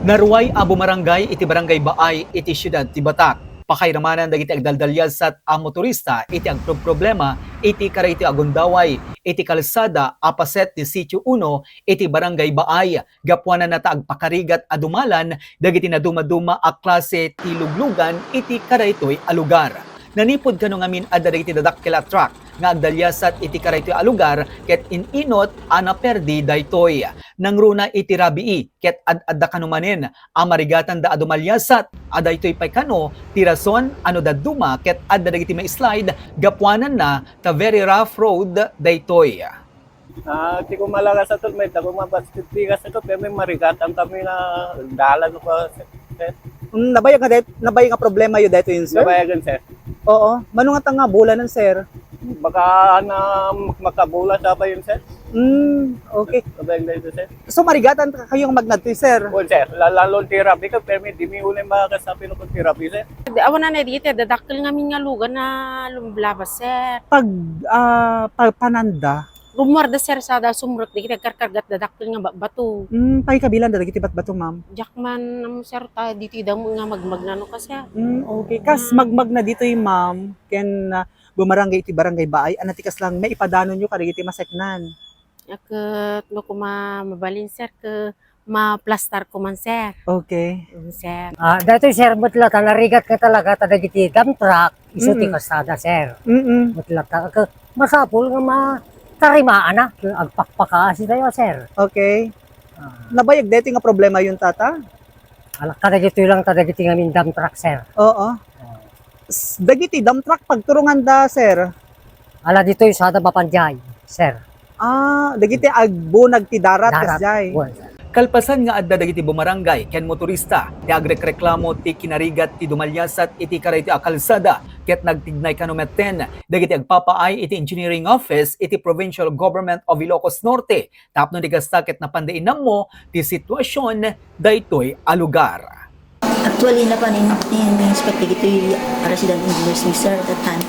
Naruway abo marangay iti barangay Baay iti siyudad ti Batak. Pakairamanan dagiti agdaldalyasat a motorista iti agproblema iti karay iti agundaway iti kalsada apaset ti sitio 1 iti barangay Baay. Gapuanan nata agpakarigat a dumalan dagiti naduma-duma a klase ti luglugan iti karay toy a lugar. Nanipod kano ngamin adda dagiti dadakkel a truck nga agdalyasat iti karay toy a lugar ket ininot ana perdi daytoy. Nangruna iti rabii ket adda kanumanen amarigatan da adumalyasat aday toy pay kano ti rason ano da duma ket adda dagiti may slide gapuanan na ta very rough road daytoy. Di ko malaga sa to, may tako mapastitigas ito, pero may marigatan kami na dalan ko sir. Nabay nga problema yun dito yun, sir? Nabayagan sir. Oo. Manong nga nga bulanan, sir? Baka na makabula sa pa yun sir. Okay. Nabayagan dito sir. So marigatan kayong magnatoy, sir? O sir, lalong therapy ka, pero may dimi ulit makakasabi ko therapy sir. Awan na dito, dadakil ngamin nga lugan na lumblabas, sir. Pag pananda, Rumar da sir sa da sumrot, di kita karkargat dadakil nga bato. pay kabilan dagiti bato, ma'am. Jackman, sir, ta dito mo nga magmagnano ka siya. Okay. Kas magmag na dito yung ma'am, ken bumarangay iti barangay Baay, anatikas lang may ipadano nyo kadagiti maseknan. Ket no ko mabalin, sir, ke ma-plastar ko man, sir. Okay. Sir. Dito sir, mutlak, narigat ka talaga tadagiti dump truck, iso ti kasada sir. Mutlak ka, masapul nga tarimaan na, agpakpakaasi tayo sir. Okay. Nabayag dito nga problema yung tata? Alak tadagiti lang tadagiti ngamin dump truck sir. Oo. Dagiti dump truck pagturungan da, sir. Ala dito yung sada bapanjay sir. Dagiti agbunag ti darat kasjay. Buwan, sir. Kalpasan nga adda dagiti bumarangay ken motorista ti agreklamo ti kinarigat ti dumalyasat iti karay ti akalsada ket nagtignay kanumetten dagiti agpapaay iti engineering office iti provincial government of Ilocos Norte tapno di kasta ket napandainan mo ti sitwasyon daytoy a lugar. Actually, in-inspect ito yung resident engineers ni sir at that time.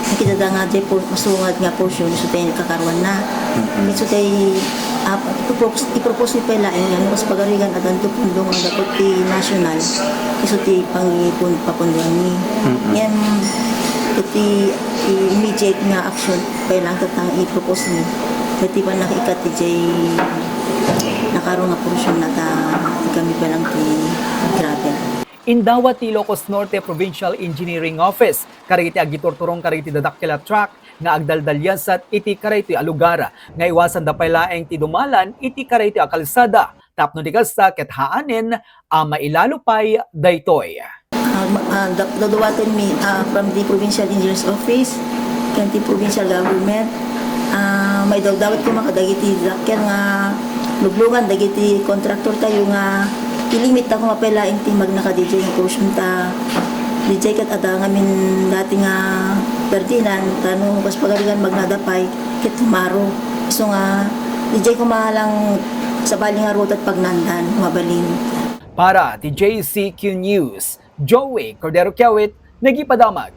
Nakita da nga dyan po, masungad nga po siya, so tayo kakaruan na. So tayo, ipropose ni pala, yan, mas pagarigan at ang tupundong ang dapat ti national, so tayo pangipon papunduan ni. Yan, iti immediate nga action, kaya lang tatang ipropose ni. Dati pa nakikat ti jay, nakaroon nga portion na kami pa lang ti gravel. Indawat ti Ilocos Norte Provincial Engineering Office kariti agitorturong kariti dadakkel a truck nga agdaldalyasat iti kariti a lugar nga iwasan da pay laeng ti dumalan iti kariti a kalsada tapno di kasta ket haanen a mailalupay daytoy. Daduwatan mi from the provincial engineers office and the provincial government, may dawat ko makadagiti dakyan nga luglungan dagiti contractor tayo nga ilimit ako mapelaing ti magnaka-DJ yung portion ta DJ kat ada ngamin dati nga Ferdinand tanong kas pagalingan magnadapay ket tomorrow so nga DJ ko malang sa bali nga road at pagnandan mabalin. Para ti JCQ News, Joey Cordero Kiawit, nagipadamag.